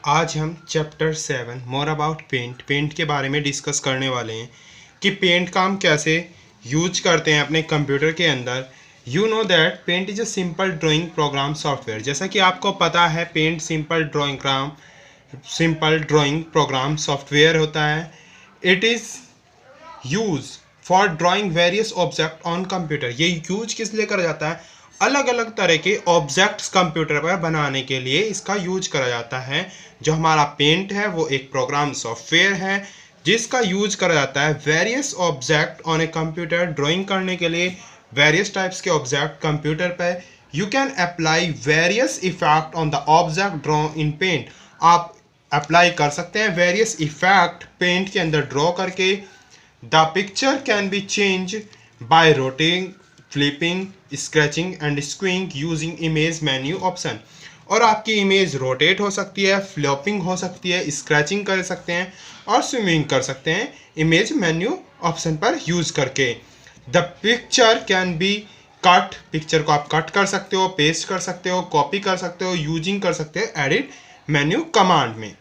आज हम chapter 7 more about paint के बारे में डिस्कस करने वाले हैं कि पेंट का हम कैसे यूज करते हैं अपने कंप्यूटर के अंदर। You know that Paint is a simple drawing program software. जैसा कि आपको पता है Paint simple drawing program software होता है। It is use for drawing various object on computer. ये यूज किस लिए करा जाता है? अलग अलग तरह के ऑब्जेक्ट्स कंप्यूटर पर बनाने के लिए इसका यूज करा जाता है। जो हमारा पेंट है वो एक प्रोग्राम सॉफ्टवेयर है जिसका यूज करा जाता है various object on a computer drawing करने के लिए। वेरियस टाइप्स के ऑब्जेक्ट कंप्यूटर पर you can apply various effect on the object draw in Paint. आप अप्लाई कर सकते हैं वेरियस इफेक्ट पेंट के अंदर ड्रॉ करके। The picture can be changed by rotating, flipping, scratching and skewing using image menu option। और आपकी image rotate हो सकती है, फ्लिपिंग हो सकती है, स्क्रैचिंग कर सकते हैं और स्विमिंग कर सकते हैं इमेज मेन्यू ऑप्शन पर यूज करके। The picture can be cut. Picture को आप कट कर सकते हो, पेस्ट कर सकते हो, कॉपी कर सकते हो, यूजिंग कर सकते हो एडिट मेन्यू कमांड में।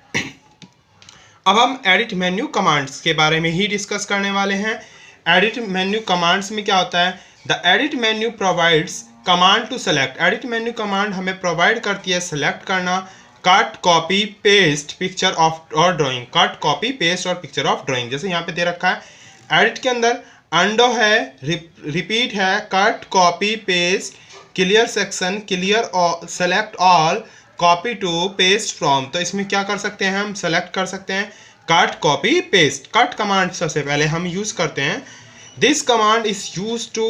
अब हम एडिट मेन्यू कमांड्स के बारे में ही डिस्कस करने वाले हैं। एडिट मेन्यू कमांड्स में क्या होता है? The edit menu provides command to select. Edit menu command हमें प्रोवाइड करती है सेलेक्ट करना, cut copy paste picture of और ड्राइंग। कट कॉपी पेस्ट और पिक्चर ऑफ ड्राइंग जैसे यहाँ पे दे रखा है। एडिट के अंदर अंडो है, रिपीट है, cut copy paste, clear section, clear select all, copy to paste from. तो इसमें क्या कर सकते हैं? हम सेलेक्ट कर सकते हैं cut copy paste. Cut command सबसे पहले हम यूज करते हैं। This command is use to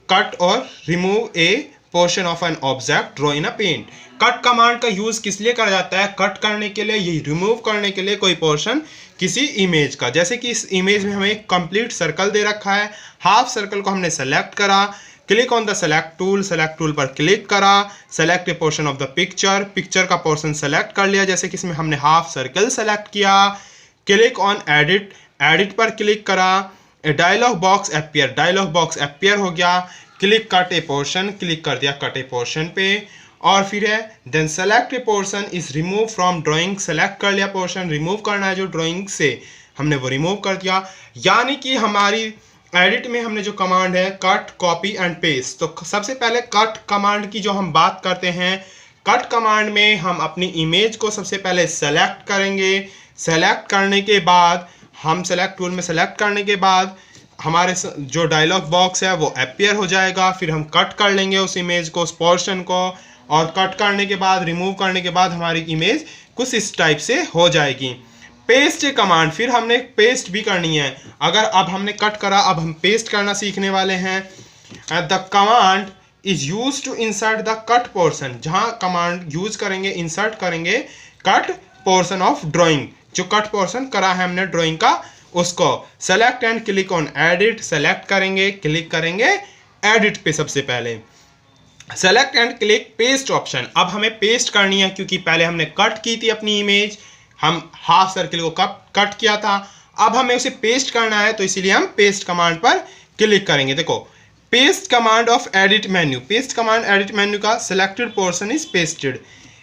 cut और remove a portion of an object draw in a paint. Cut command का यूज किस लिए करा जाता है? कट करने के लिए, ये रिमूव करने के लिए कोई पोर्शन किसी इमेज का। जैसे कि इस इमेज में हमें एक कंप्लीट सर्कल दे रखा है, हाफ सर्कल को हमने सेलेक्ट करा, click on the select tool पर क्लिक करा, select a portion of the picture, picture का पोर्शन सेलेक्ट कर लिया जैसे कि इसमें हमने हाफ सर्कल सेलेक्ट किया, क्लिक ऑन एडिट, एडिट पर क्लिक करा, a dialog box appear, dialog box appear हो गया, click cut a portion, click कर दिया कट ए पोर्शन पे। और फिर है then select a portion is remove from drawing. Select कर लिया पोर्शन, रिमूव करना है जो ड्राइंग से हमने वो रिमूव कर दिया। यानी कि हमारी एडिट में हमने जो कमांड है कट कॉपी एंड पेस्ट। तो सबसे पहले कट कमांड की जो हम बात करते हैं, कट कमांड में हम अपनी इमेज को सबसे पहले सेलेक्ट करेंगे। सेलेक्ट करने के बाद हम सेलेक्ट टूल में सेलेक्ट करने के बाद हमारे जो डायलॉग बॉक्स है वो अपियर हो जाएगा। फिर हम कट कर लेंगे उस इमेज को, उस पोर्शन को, और कट करने के बाद, रिमूव करने के बाद हमारी इमेज कुछ इस टाइप से हो जाएगी। पेस्ट कमांड, फिर हमने पेस्ट भी करनी है। अगर अब हमने कट करा, अब हम पेस्ट करना सीखने वाले हैं। The command is use to insert the cut portion. जहां कमांड यूज करेंगे, इंसर्ट करेंगे कट पोर्शन ऑफ ड्राइंग। जो कट पोर्शन करा है हमने ड्राइंग का, उसको select and click on edit. Select करेंगे, क्लिक करेंगे एडिट पे। सबसे पहले select and click paste option. अब हमें पेस्ट करनी है क्योंकि पहले हमने कट की थी अपनी इमेज, हम हाफ सर्किल को कट किया था। अब हमें उसे पेस्ट करना है तो इसीलिए हम पेस्ट कमांड पर क्लिक करेंगे। देखो paste command of edit menu, paste command edit menu का सेलेक्टेड पोर्शन इज पेस्टेड।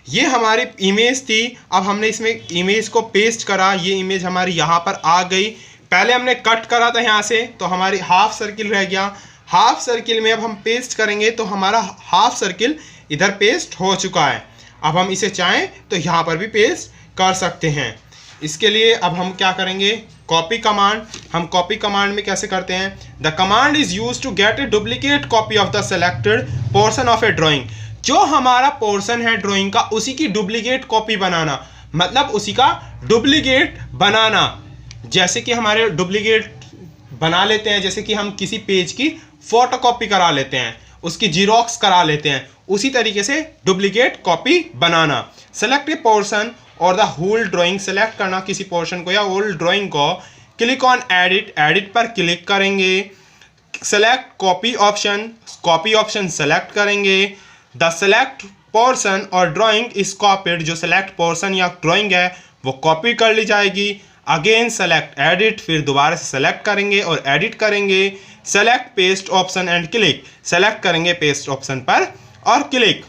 ये हमारी इमेज थी, अब हमने इसमें इमेज को पेस्ट करा, ये इमेज हमारी यहाँ पर आ गई। पहले हमने कट करा था यहाँ से तो हमारी हाफ सर्किल रह गया। हाफ सर्किल में अब हम पेस्ट करेंगे तो हमारा हाफ सर्किल इधर पेस्ट हो चुका है। अब हम इसे चाहें तो यहाँ पर भी पेस्ट कर सकते हैं। इसके लिए अब हम क्या करेंगे? Copy command. हम कॉपी कमांड में कैसे करते हैं? The command is use to get a duplicate copy of the selected portion of a drawing. जो हमारा पोर्शन है ड्राइंग का, उसी की डुप्लीकेट कॉपी बनाना, मतलब उसी का डुप्लीकेट बनाना। जैसे कि हमारे डुप्लीकेट बना लेते हैं, जैसे कि हम किसी पेज की फोटोकॉपी करा लेते हैं, उसकी जीरोक्स करा लेते हैं, उसी तरीके से duplicate copy banana. Select a portion और द होल ड्राइंग, सेलेक्ट करना किसी पोर्शन को या होल ड्राइंग को। क्लिक ऑन एडिट, एडिट पर क्लिक करेंगे, select copy option, copy option select करेंगे। द सेलेक्ट पोर्शन और ड्राइंग इज कॉपीड। जो सेलेक्ट पोर्शन या ड्राइंग है वो कॉपी कर ली जाएगी। अगेन सेलेक्ट एडिट, फिर दोबारा से सेलेक्ट करेंगे और एडिट करेंगे। Select paste option and click, select करेंगे पेस्ट ऑप्शन पर और क्लिक।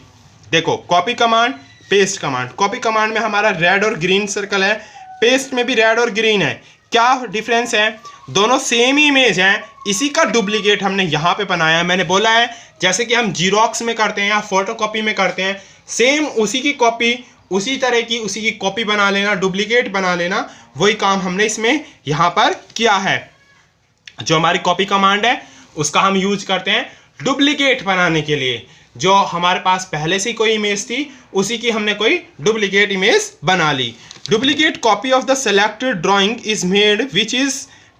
देखो copy command, paste command. Copy command में हमारा रेड और ग्रीन सर्कल है, पेस्ट में भी रेड और ग्रीन है। क्या डिफरेंस है? दोनों सेम ही इमेज हैं, इसी का डुप्लीकेट हमने यहाँ पे बनाया है। मैंने बोला है जैसे कि हम जीरोक्स में करते हैं या फोटोकॉपी में करते हैं, सेम उसी की कॉपी, उसी तरह की उसी की कॉपी बना लेना, डुप्लीकेट बना लेना, वही काम हमने इसमें यहाँ पर किया है। जो हमारी कॉपी कमांड है उसका हम यूज करते हैं डुप्लीकेट बनाने के लिए। जो हमारे पास पहले से कोई इमेज थी उसी की हमने कोई डुप्लीकेट इमेज बना ली। Duplicate copy of the selected drawing is made which is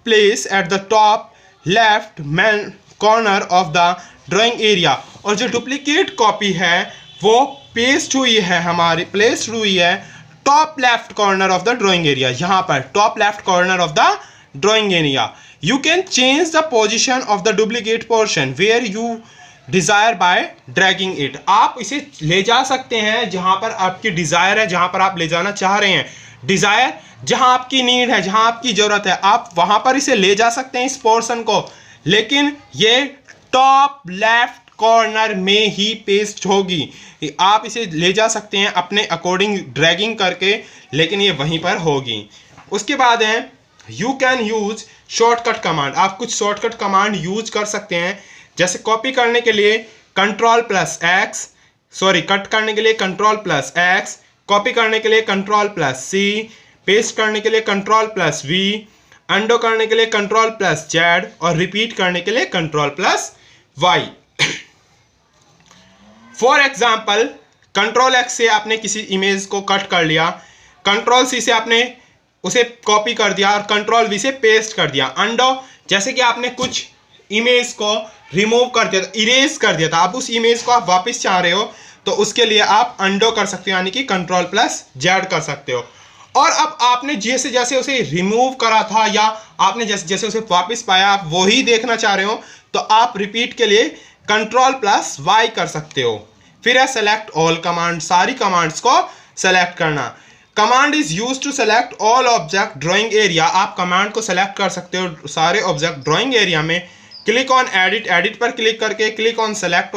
place at the top left corner of the drawing area. और जो डुप्लीकेट कॉपी है वो पेस्ट हुई है, हमारी प्लेस्ड हुई है top left corner of the drawing area, यहाँ पर top left corner of the drawing area. You can change the position of the duplicate portion where you desire by dragging it। आप इसे ले जा सकते हैं जहां पर आपकी डिजायर है, जहां पर आप ले जाना चाह रहे हैं। डिजायर जहां आपकी नीड है, जहां आपकी जरूरत है, आप वहां पर इसे ले जा सकते हैं इस पोर्शन को, लेकिन ये टॉप लेफ्ट कॉर्नर में ही पेस्ट होगी। आप इसे ले जा सकते हैं अपने अकॉर्डिंग ड्रैगिंग करके, लेकिन ये वहीं पर होगी। उसके बाद है you can use shortcut command. आप कुछ शॉर्टकट कमांड यूज कर सकते हैं, जैसे कॉपी करने के लिए Ctrl+X, कट करने के लिए Ctrl+X, कॉपी करने के लिए Ctrl+C, पेस्ट करने के लिए Ctrl+V, अंडो करने के लिए Ctrl+Z और रिपीट करने के लिए Ctrl+Y। फॉर एग्जाम्पल Ctrl+X से आपने किसी इमेज को कट कर लिया, Ctrl+C से आपने उसे कॉपी कर दिया और Ctrl+V से पेस्ट कर दिया। अंडो, जैसे कि आपने कुछ इमेज को रिमूव कर दिया था, इरेज कर दिया था, अब उस इमेज को आप वापस चाह रहे हो तो उसके लिए आप अंडो कर सकते हो, यानी कि Ctrl+Z कर सकते हो। और अब आपने जैसे जैसे उसे रिमूव करा था या आपने जैसे जैसे उसे वापस पाया, आप वही देखना चाह रहे हो तो आप रिपीट के लिए Ctrl+Y कर सकते हो। फिर है सेलेक्ट ऑल कमांड, सारी कमांड्स को सेलेक्ट करना। Command is use to select all object drawing area. आप कमांड को सेलेक्ट कर सकते हो सारे ऑब्जेक्ट ड्राइंग एरिया में। क्लिक ऑन एडिट, एडिट पर क्लिक करके, क्लिक ऑन सेलेक्ट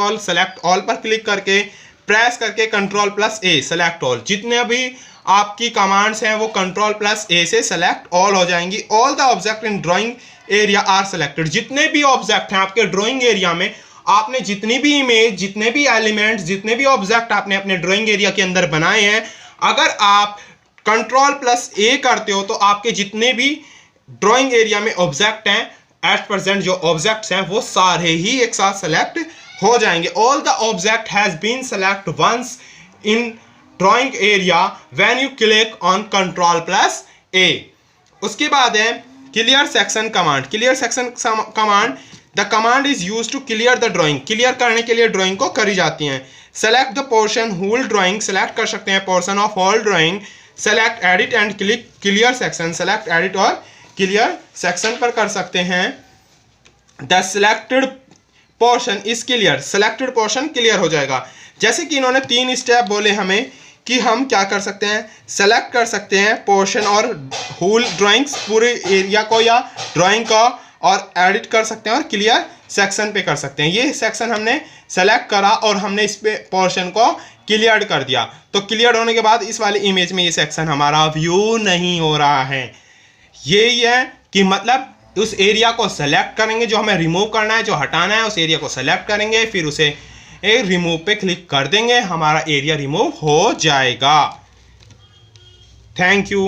ऑल पर क्लिक करके, प्रेस करके Ctrl+A सेलेक्ट ऑल। जितने भी आपकी कमांड्स हैं वो Ctrl+A से सेलेक्ट ऑल हो जाएंगी। All the object in drawing area are selected. जितने भी ऑब्जेक्ट हैं आपके ड्राइंग एरिया में, आपने जितनी भी इमेज, जितने भी एलिमेंट्स, जितने भी ऑब्जेक्ट आपने अपने ड्राइंग एरिया के अंदर बनाए हैं, अगर आप Ctrl+A करते हो तो आपके जितने भी ड्राइंग एरिया में ऑब्जेक्ट हैं, एट प्रेजेंट जो ऑब्जेक्ट्स हैं वो सारे ही एक साथ सेलेक्ट हो जाएंगे। All the object has been select once in drawing area when you click on Ctrl+A। उसके बाद है clear section command. Clear section command, the command is use to clear the drawing. Clear करने के लिए drawing को करी जाती हैं। Select the portion whole drawing, select कर सकते हैं portion of whole drawing. Select edit and click clear section, select edit और क्लियर सेक्शन पर कर सकते हैं। The selected portion is clear, selected portion clear हो जाएगा। जैसे कि इन्होंने 3 स्टेप बोले हमें कि हम क्या कर सकते हैं, सेलेक्ट कर सकते हैं पोर्शन और होल ड्राइंग्स, पूरे एरिया को या ड्राइंग को, और एडिट कर सकते हैं और क्लियर सेक्शन पे कर सकते हैं। ये सेक्शन हमने सेलेक्ट करा और हमने इस पे पोर्शन को क्लियर कर दिया, तो क्लियर होने के बाद इस वाली इमेज में ये सेक्शन हमारा व्यू नहीं हो रहा है। यही है कि मतलब उस एरिया को सेलेक्ट करेंगे, जो हमें रिमूव करना है, जो हटाना है, उस एरिया को सेलेक्ट करेंगे, फिर उसे रिमूव पे क्लिक कर देंगे, हमारा एरिया रिमूव हो जाएगा। Thank you.